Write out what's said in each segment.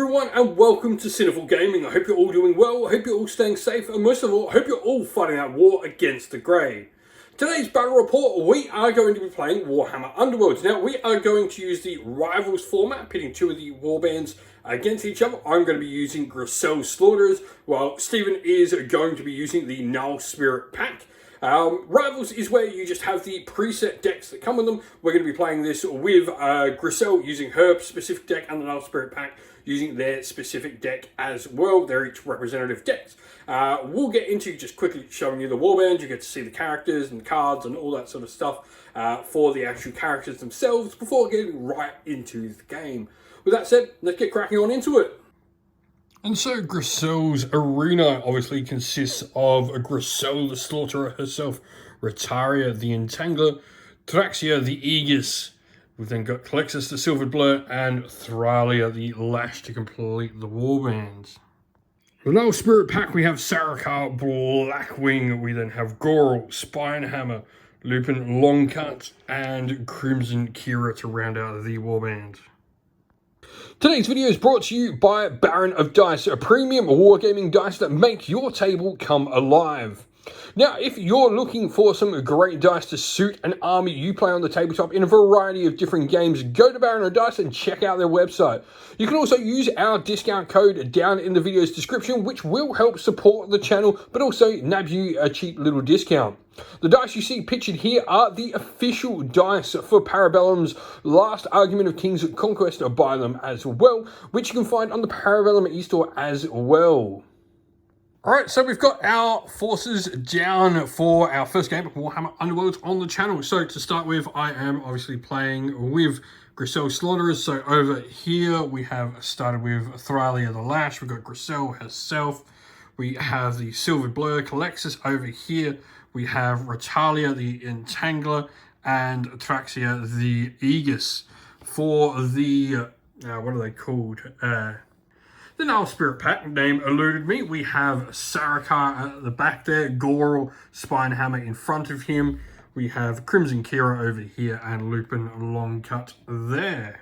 everyone and welcome to Cineful Gaming. I hope you're all doing well, I hope you're all staying safe, and most of all, I hope you're all fighting that war against the Grey. Today's battle report, we are going to be playing Warhammer Underworlds. Now, we are going to use the Rivals format, pitting two of the warbands against each other. I'm going to be using Grixis Slaughterers, while Stephen is going to be using the Null Spirit Pack. Rivals is where you just have the preset decks that come with them. We're going to be playing this with Grixis using her specific deck and the Null Spirit Pack using their specific deck as well. They're each representative decks. We'll get into just quickly showing you the warbands. You get to see the characters and cards and all that sort of stuff for the actual characters themselves before getting right into the game. With that said, let's get cracking on into it. And so Grixis' arena obviously consists of Grixis the Slaughterer herself, Rataria the Entangler, Traxia the Aegis. We've then got Calexis the Silvered Blur and Thralia the Lash to complete the warbands. The Null Spirit Pack, we have Sarkar Blackwing, we then have Goral, Spinehammer, Lupin Longcut, and Crimson Kira to round out the warbands. Today's video is brought to you by Baron of Dice, a premium wargaming dice that make your table come alive. Now, if you're looking for some great dice to suit an army you play on the tabletop in a variety of different games, go to Baron of Dice and check out their website. You can also use our discount code down in the video's description, which will help support the channel, but also nab you a cheap little discount. The dice you see pictured here are the official dice for Parabellum's Last Argument of King's Conquest by them as well, which you can find on the Parabellum eStore as well. Alright, so we've got our forces down for our first game of Warhammer Underworlds on the channel. So to start with, I am obviously playing with Grixis Slaughterers. So over here we have started with Thralia the Lash, we've got Grixis herself, we have the Silvered Blur Calexis over here, we have Ratalia the Entangler, and Traxia the Aegis. For the, what are they called? The Null Spirit Pack, name eluded me. We have Sarkar at the back there, Goral, Spinehammer in front of him. We have Crimson Kira over here and Lupin Longcut there.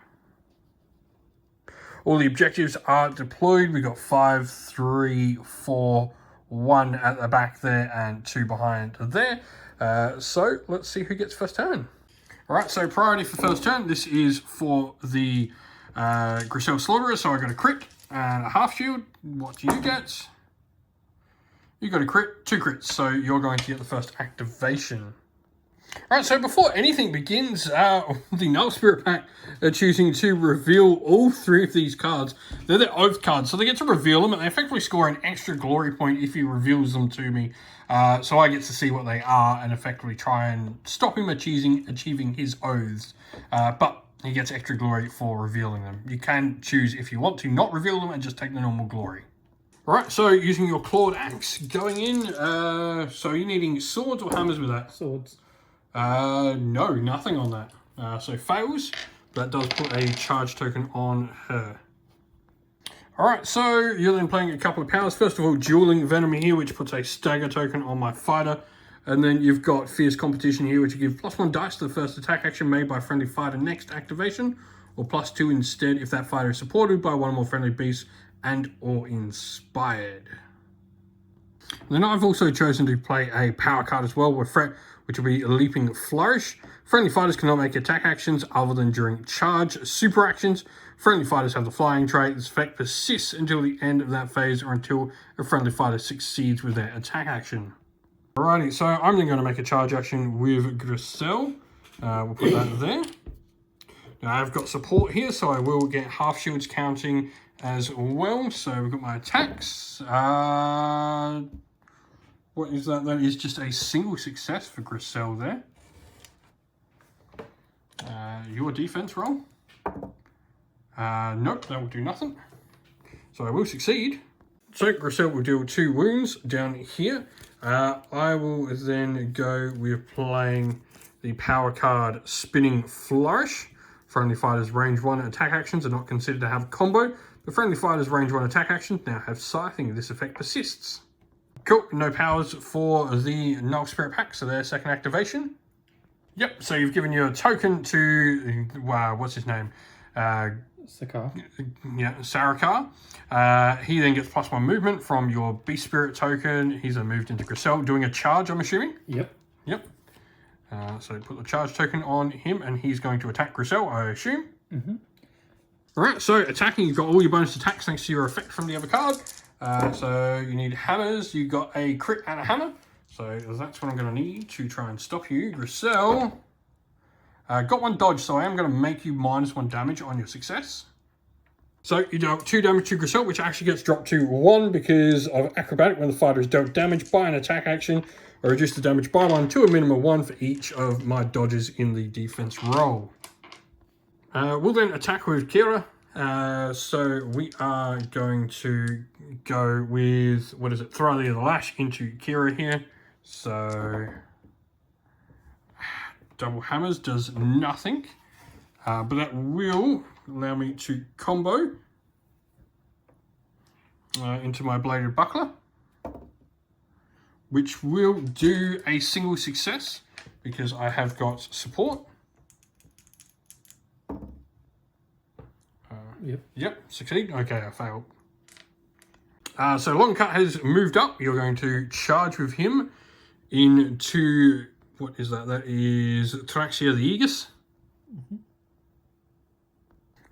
All the objectives are deployed. We've got 5, 3, 4, 1 at the back there and 2 behind there. So let's see who gets first turn. All right, so priority for first turn. This is for the Grixis Slaughterers, so I got a crit and a half shield. What do you get? You got a crit, 2 crits, so you're going to get the first activation. Alright, so before anything begins, the Null Spirit Pack are choosing to reveal all 3 of these cards. They're their Oath cards, so they get to reveal them, and they effectively score an extra glory point if he reveals them to me. So I get to see what they are and effectively try and stop him achieving his oaths. But he gets extra glory for revealing them. You can choose, if you want to, not reveal them and just take the normal glory. Alright, so using your clawed axe, going in, so you're needing swords or hammers with that? Swords. No, nothing on that. So fails, but that does put a charge token on her. Alright, so you're then playing a couple of powers. First of all, Dueling Venom here, which puts a stagger token on my fighter. And then you've got Fierce Competition here, which you give +1 dice to the first attack action made by a friendly fighter next activation, or +2 instead if that fighter is supported by one or more friendly beasts and or inspired. And then I've also chosen to play a power card as well with Threat, which will be Leaping Flourish. Friendly fighters cannot make attack actions other than during charge. Super actions. Friendly fighters have the flying trait. This effect persists until the end of that phase or until a friendly fighter succeeds with their attack action. Alrighty, so I'm then going to make a charge action with Grixis. We'll put that there. Now I've got support here, so I will get half shields counting as well. So we've got my attacks. What is that? That is just a single success for Grixis there. Your defense roll. Nope, that will do nothing. So I will succeed. So Grixis will deal 2 wounds down here. I will then go with playing the power card Spinning Flourish. Friendly fighters range 1 attack actions are not considered to have combo. The friendly fighters range 1 attack actions now have Scything. This effect persists. Cool, no powers for the Null Spirit Pack, so their second activation. Yep, so you've given your token to, what's his name? Sakar. Yeah, Sarkar. He then gets +1 movement from your Beast Spirit token. He's then moved into Gricel, doing a charge, I'm assuming? Yep. Yep. So put the charge token on him, and he's going to attack Gricel, I assume. Alright, so attacking, you've got all your bonus attacks thanks to your effect from the other card. So you need hammers, you got a crit and a hammer. So that's what I'm going to need to try and stop you. Gricel. Got 1 dodge, so I am going to make you -1 damage on your success. So you dealt 2 damage to Gricel, which actually gets dropped to 1 because of acrobatic. When the fighter is dealt damage by an attack action, I reduce the damage by 1 to a minimum of 1 for each of my dodges in the defense roll. We'll then attack with Kira. So we are going to go with, what is it, Thriley of the Lash into Kira here. So double hammers does nothing, but that will allow me to combo into my Bladed Buckler, which will do a single success because I have got support. Yep, succeed. Okay, I failed. So Longcut has moved up. You're going to charge with him into, what is that? That is Traxia the Aegis.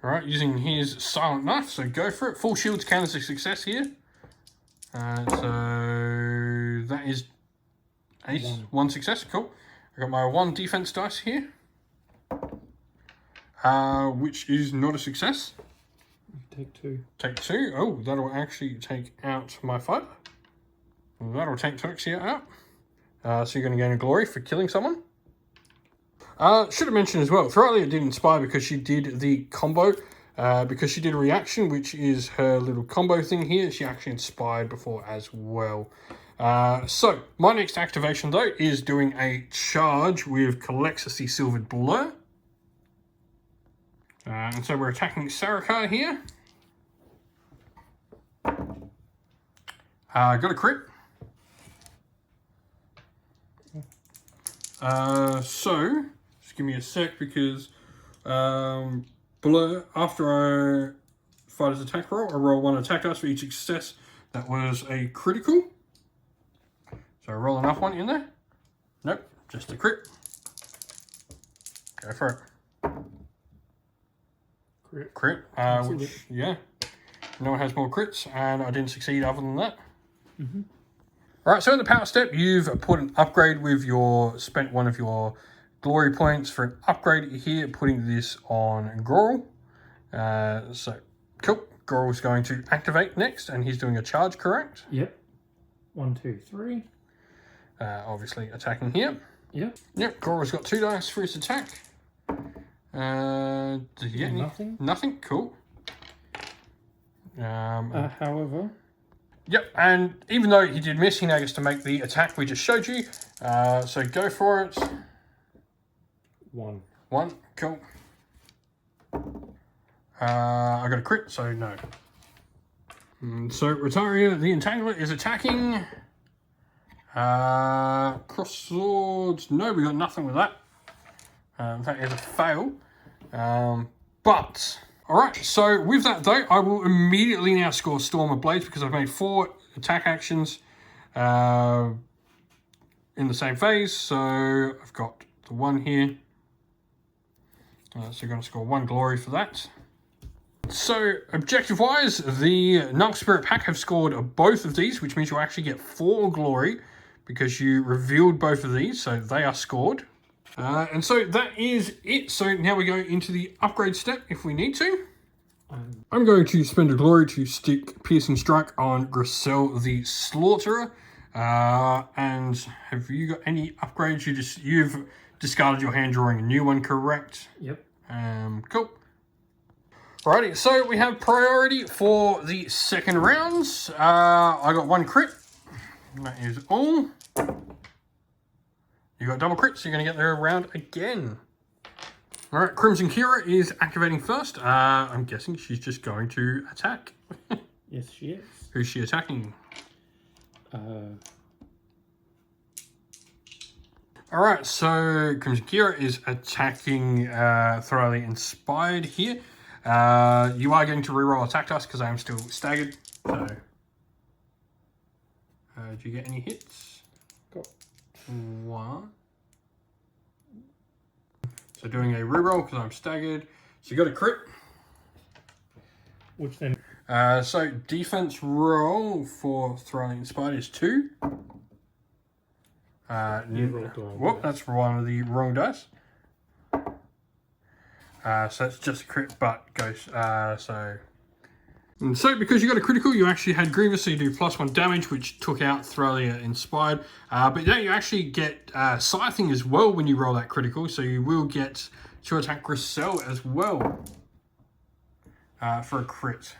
Alright, using his Silent Knife, so go for it. Full shields count as a success here. So that is one success, cool. I got my 1 defense dice here, which is not a success. Take 2. Take 2. Oh, that'll actually take out my fighter. That'll take Traxia out. So you're going to gain a glory for killing someone. Should have mentioned as well, Thriley did Inspire because she did the combo. Because she did a reaction, which is her little combo thing here. She actually inspired before as well. So, my next activation, though, is doing a charge with Calexis the Silvered Blur. And so we're attacking Sarkar here. Got a crit. So, just give me a sec because Blur, after I fight his attack roll, I roll 1 attack dice for each success. That was a critical. So I roll enough 1 in there. Nope, just a crit. Go for it. Crit. Which, yeah. No one has more crits, and I didn't succeed other than that. Alright, so in the power step, you've put an upgrade with your, spent 1 of your glory points for an upgrade here, putting this on Groral. So, cool. Goral's going to activate next, and he's doing a charge, correct? Yep. 1, 2, 3. Obviously attacking here. Yep. Yep, Goral's got 2 dice for his attack. Did he get any? Nothing. Nothing, cool. However... Yep, and even though he did miss, he now gets to make the attack we just showed you. So go for it. 1. 1, cool. I got a crit, so no. So Retaria, the Entangler, is attacking. Cross swords, no, we got nothing with that. That is a fail. But... Alright, so with that though, I will immediately now score Storm of Blades because I've made 4 attack actions in the same phase. So I've got the 1 here. So you're going to score 1 glory for that. So objective-wise, the Nulk Spirit Pack have scored both of these, which means you'll actually get 4 glory because you revealed both of these, so they are scored. And so that is it. So now we go into the upgrade step if we need to. I'm going to spend a glory to stick Piercing Strike on Gricel the Slaughterer. And have you got any upgrades? You've discarded your hand, drawing a new one, correct? Yep. Cool. Alrighty, so we have priority for the second rounds. I got 1 crit. That is all. You got double crits, so you're going to get there round again. Alright, Crimson Kira is activating first. I'm guessing she's just going to attack. Yes, she is. Who's she attacking? Alright, so Crimson Kira is attacking Thoroughly Inspired here. You are going to reroll attack dice because I am still staggered. So, do you get any hits? Got 1. So doing a reroll because I'm staggered. So you got a crit. which then So defense roll for Thoroughly Inspired is 2. Whoop, that's one of the wrong dice. So it's just a crit, but goes And so because you got a critical, you actually had Grievous, so you do +1 damage, which took out Thoroughly Inspired. But yeah, you actually get Scything as well when you roll that critical, so you will get to attack Griselle as well for a crit.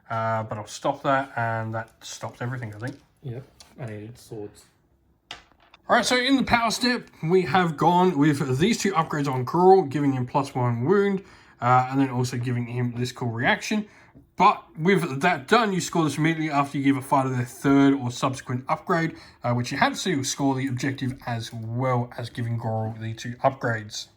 But I'll stop that, and that stops everything, I think. Yep, I needed swords. Alright, so in the power step, we have gone with these 2 upgrades on Gruul, giving him +1 wound, and then also giving him this cool reaction. But with that done, you score this immediately after you give a fighter their 3rd or subsequent upgrade, which you have to score the objective as well as giving Gruul the 2 upgrades.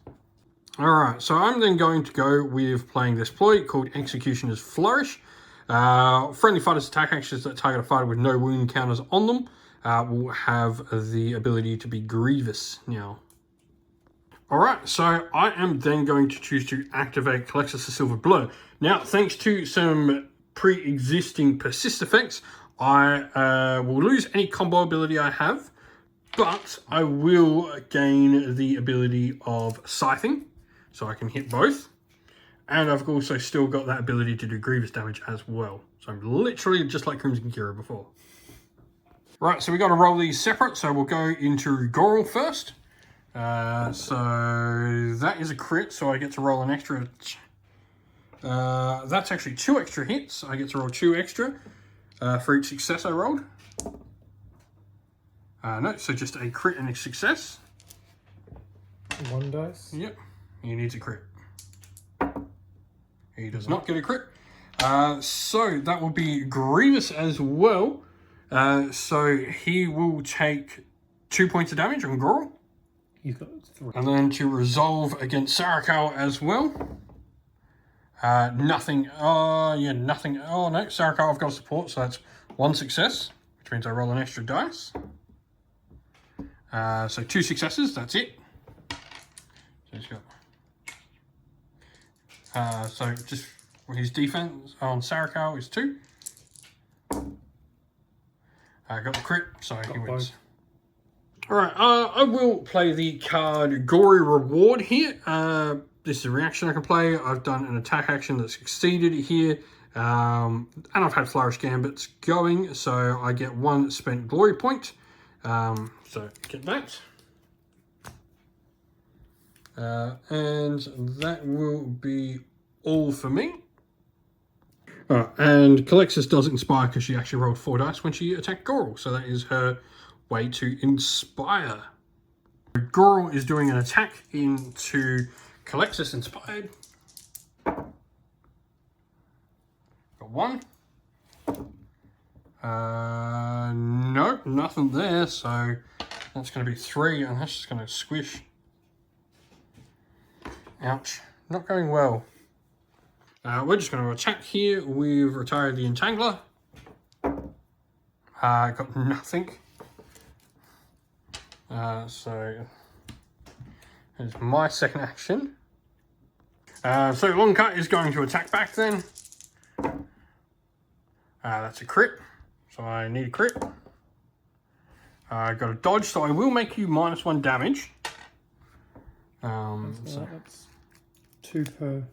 Alright, so I'm then going to go with playing this ploy called Executioner's Flourish. Friendly fighters' attack actions that target a fighter with no wound counters on them will have the ability to be Grievous now. Alright, so I am then going to choose to activate Calexis the Silver Blow. Now, thanks to some pre-existing persist effects, I will lose any combo ability I have, but I will gain the ability of Scything, so I can hit both. And I've also still got that ability to do Grievous damage as well. So I'm literally just like Crimson Kira before. Right, so we got to roll these separate, so we'll go into Gruul first. So that is a crit, so I get to roll an extra. That's actually 2 extra hits. I get to roll 2 extra for each success I rolled. No, so just a crit and a success. 1 dice. Yep, he needs a crit. He does not get a crit. So that will be Grievous as well. So he will take 2 points of damage on Gruul. He's got 3. And then to resolve against Sarakal as well. Nothing. Yeah, nothing. Oh, no. Sarakal, I've got support, so that's 1 success, which means I roll an extra dice. So 2 successes, that's it. So he's got. So just his defense on Sarakal is 2. I got the crit, so he wins. Alright, I will play the card Gory Reward here. This is a reaction I can play. I've done an attack action that succeeded here. And I've had Flourish Gambits going, so I get 1 spent glory point. So get that. And that will be all for me. And Calexis does inspire because she actually rolled 4 dice when she attacked Gruul, so that is her way to inspire. Gruul is doing an attack into Calexis inspired. Got 1. No, nothing there, so that's going to be 3, and that's just going to squish. Ouch, not going well. We're just going to attack here. We've retired the Entangler. Got nothing. So here's my second action. So Long Cut is going to attack back then. That's a crit. So I need a crit. I got a dodge, so I will make you -1 damage. So that's 2 per.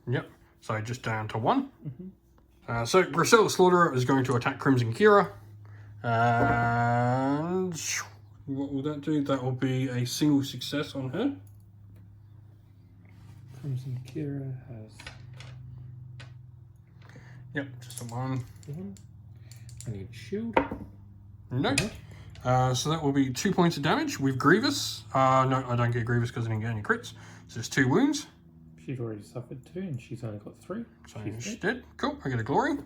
Yep. So just down to 1. So Griselle the Slaughterer is going to attack Crimson Kira. And what will that do? That will be a single success on her. Crimson Kira has. Yep, just a 1. I need shield. No. So that will be 2 points of damage with Grievous. No, I don't get Grievous because I didn't get any crits. So just 2 wounds. She's already suffered 2 and she's only got 3. So she's dead. Cool, I get a glory.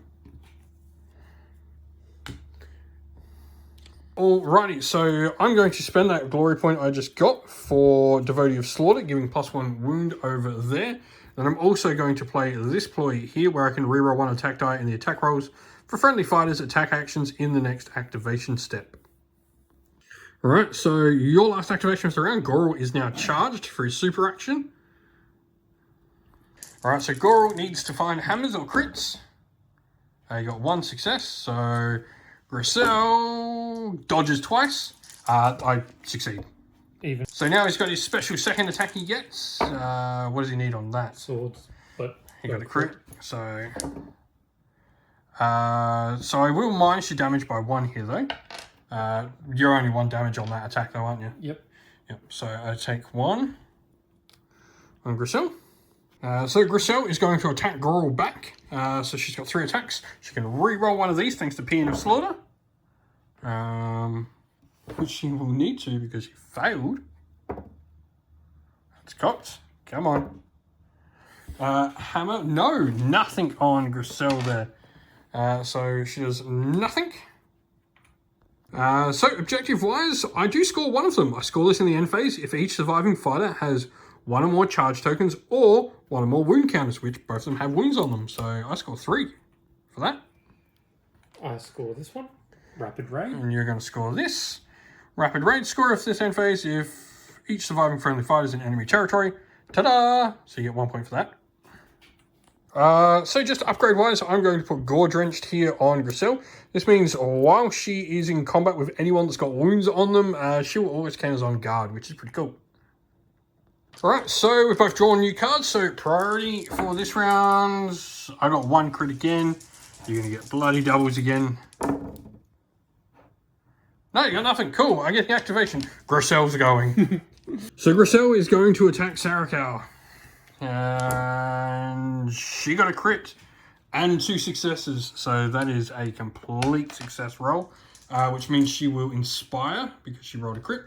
Alrighty, so I'm going to spend that glory point I just got for Devotee of Slaughter, giving +1 wound over there. Then I'm also going to play this ploy here where I can reroll one attack die in the attack rolls for friendly fighters' attack actions in the next activation step. Alright, so your last activation of the round, Goral is now charged for his super action. Alright, so Goral needs to find hammers or crits. You got one success, so Gricelle dodges twice. I succeed. Even So now he's got his special second attack he gets. What does he need on that? swords, but He got a crit, so... so I will minus your damage by 1 here, though. You're only 1 damage on that attack, though, aren't you? Yep. Yep, so I take 1 on Gricelle. So Gricelle is going to attack Goral back. So she's got 3 attacks. She can re-roll one of these thanks to Paean of Slaughter. Which she will need to because she failed. That's cocked. Come on. Hammer. No, nothing on Gricelle there. So she does nothing. So objective-wise, I do score one of them. I score this in the end phase if each surviving fighter has 1 or more charge tokens or 1 or more wound counters, which both of them have wounds on them. So I score 3 for that. I score this one. Rapid Raid. And you're going to score this. Rapid Raid score of this end phase if each surviving friendly fighter is in enemy territory. Ta-da! So you get 1 point for that. So just upgrade-wise, I'm going to put Gore Drenched here on Gricelle. This means while she is in combat with anyone that's got wounds on them, she will always count as on guard, which is pretty cool. Alright, so we've both drawn new cards, so priority for this round, I got 1 crit again. You're going to get bloody doubles again. No, you got nothing. Cool, I get the activation. Gricelle's going. So Gricelle is going to attack Sarakawa. And she got a crit and 2 successes, so that is a complete success roll, which means she will inspire because she rolled a crit.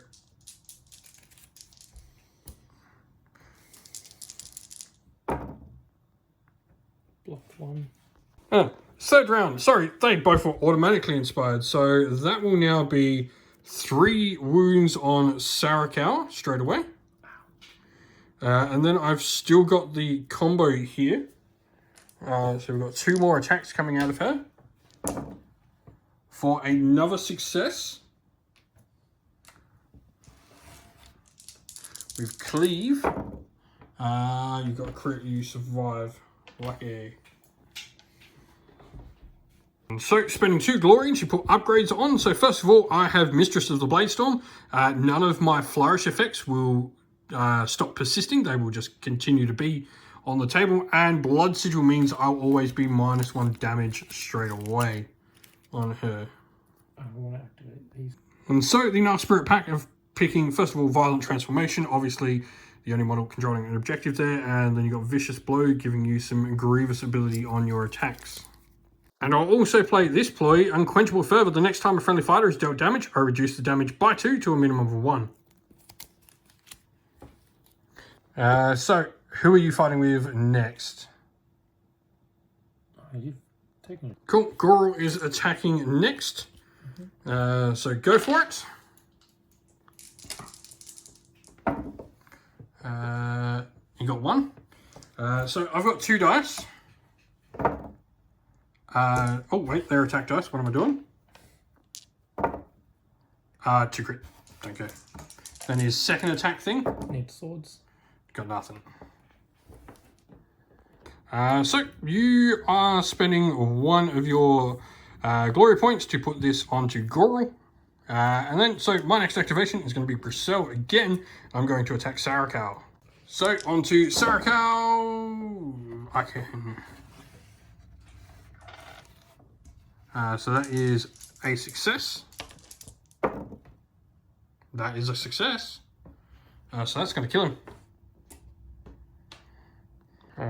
Blocked 1. Third round. Sorry, they both were automatically inspired, so that will now be 3 wounds on Sarakawa straight away. And then I've still got the combo here. So we've got 2 more attacks coming out of her. For another success. With Cleave. You've got a crit, you survive. Lucky. So, spending 2 glory, and she put upgrades on. So first of all, I have Mistress of the Bladestorm. None of my flourish effects will stop persisting. They will just continue to be on the table. And Blood Sigil means I'll always be -1 damage straight away on her. I want to activate these. And so the Gnarl Spirit pack of picking, first of all, Violent Transformation. Obviously, the only model controlling an objective there. And then you got Vicious Blow, giving you some grievous ability on your attacks. And I'll also play this ploy, Unquenchable Fervor. The next time a friendly fighter is dealt damage, I reduce the damage by 2 to a minimum of 1. So, who are you fighting with next? You've taken it. Cool. Goral is attacking next. So go for it. You got 1. So I've got 2 dice. Oh wait, they're attack dice. What am I doing? 2 crit. Okay. Then his second attack thing. Need swords. Got nothing. So you are spending 1 of your glory points to put this onto Goral. And then, so my next activation is going to be Gricelle again. I'm going to attack Sarakawa. So onto Sarakawa. I can. So that is a success. That is a success. So that's going to kill him.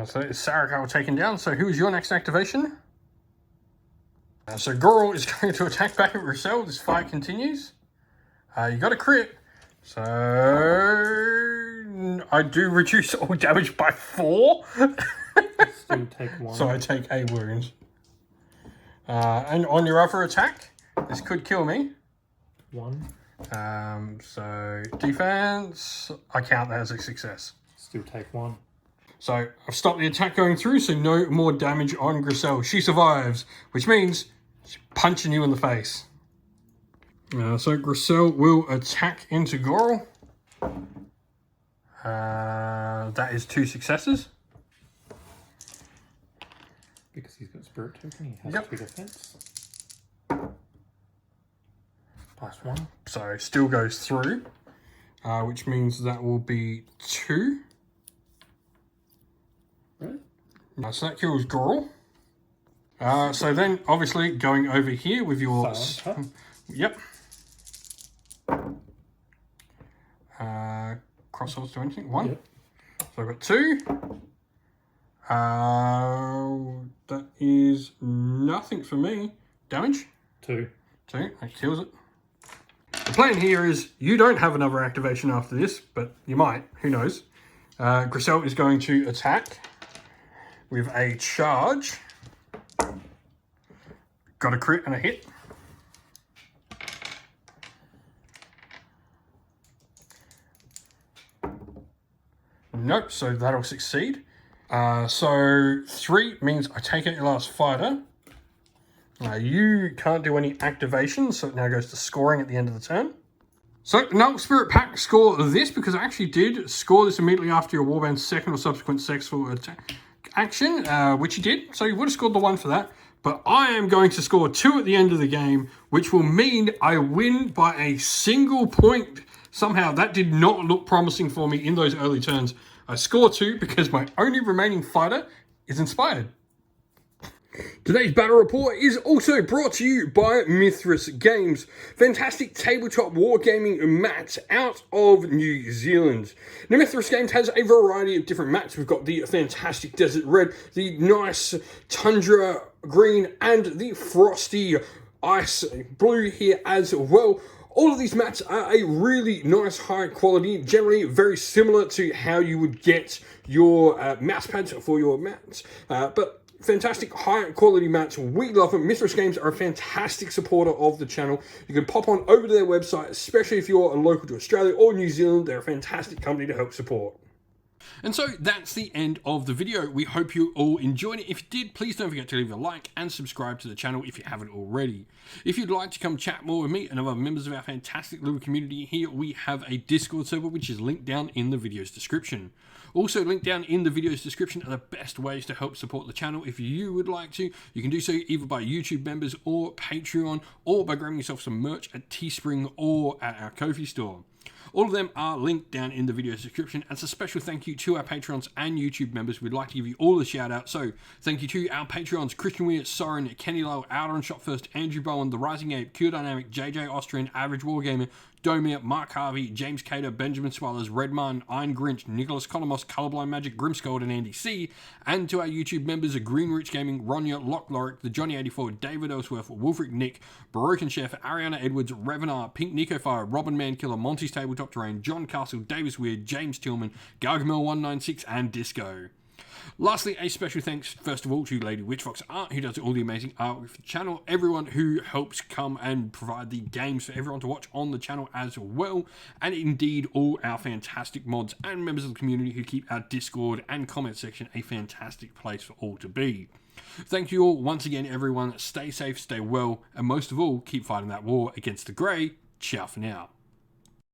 So it's Sarakawa taken down. So who is your next activation? So Goral is going to attack back at Gricelle. This fight continues. You got a crit. So I do reduce all damage by 4. Still take 1. So I take a wound. And on your other attack, this could kill me. 1. So defense, I count that as a success. Still take 1. So I've stopped the attack going through, so no more damage on Gricelle. She survives, which means she's punching you in the face. So Gricelle will attack into Goral. That is 2 successes. Because he's got Spirit Token, he has Yep. 2 defense. +1. So still goes through, which means that will be 2. Right? So that kills Goral. So then, obviously, going over here with your... Silent Yep. Crossroads do anything? 1. Yep. So I've got 2. That is nothing for me. Damage? 2. 2. That kills it. The plan here is you don't have another activation after this, but you might. Who knows? Gricelle is going to attack with a charge. Got a crit and a hit. Nope, so that'll succeed. So 3 means I take out your last fighter. You can't do any activations, so it now goes to scoring at the end of the turn. So Null Spirit Pack score this because I actually did score this immediately after your Warband's second or subsequent successful attack action, which you did. So you would have scored the 1 for that. But I am going to score 2 at the end of the game, which will mean I win by a single point. Somehow that did not look promising for me in those early turns. I score 2 because my only remaining fighter is inspired. Today's battle report is also brought to you by Mithras Games, fantastic tabletop wargaming mats out of New Zealand. Now, Mithras Games has a variety of different mats. We've got the fantastic Desert Red, the nice Tundra Green, and the frosty Ice Blue here as well. All of these mats are a really nice high quality, generally very similar to how you would get your mouse pads for your mats, but fantastic high quality mats. We love them. Mithras Games are a fantastic supporter of the channel. You can pop on over to their website, especially if you're local to Australia or New Zealand. They're a fantastic company to help support. And so that's the end of the video. We hope you all enjoyed it. If you did, please don't forget to leave a like and subscribe to the channel if you haven't already. If you'd like to come chat more with me and other members of our fantastic little community here, we have a Discord server which is linked down in the video's description. Also linked down in the video's description are the best ways to help support the channel. If you would like to, you can do so either by YouTube members or Patreon, or by grabbing yourself some merch at Teespring or at our Ko-fi store. All of them are linked down in the video's description. As a special thank you to our Patrons and YouTube members, we'd like to give you all a shout out. So thank you to our Patrons, Christian Weir, Soren, Kenny Lowe, Outer Shot First, Andrew Bowen, The Rising Ape, Q Dynamic, JJ Austrian, Average Wargamer, Domir, Mark Harvey, James Cater, Benjamin Swallers, Red Martin, Iron Grinch, Nicholas Colomos, Colorblind Magic, Grimscold, and Andy C. And to our YouTube members, Green Rich Gaming, Ronya, Lock Lorick, The Johnny84, David Ellsworth, Wolfric Nick, Baroque Chef, Ariana Edwards, Revenar, Pink Nico Fire, Robin Mankiller, Monty's Tabletop Terrain, John Castle, Davis Weird, James Tillman, Gargamel196, and Disco. Lastly, a special thanks, first of all, to Lady Witchfox Art, who does all the amazing art with the channel, everyone who helps come and provide the games for everyone to watch on the channel as well, and indeed all our fantastic mods and members of the community who keep our Discord and comment section a fantastic place for all to be. Thank you all once again, everyone. Stay safe, stay well, and most of all, keep fighting that war against the Grey. Ciao for now.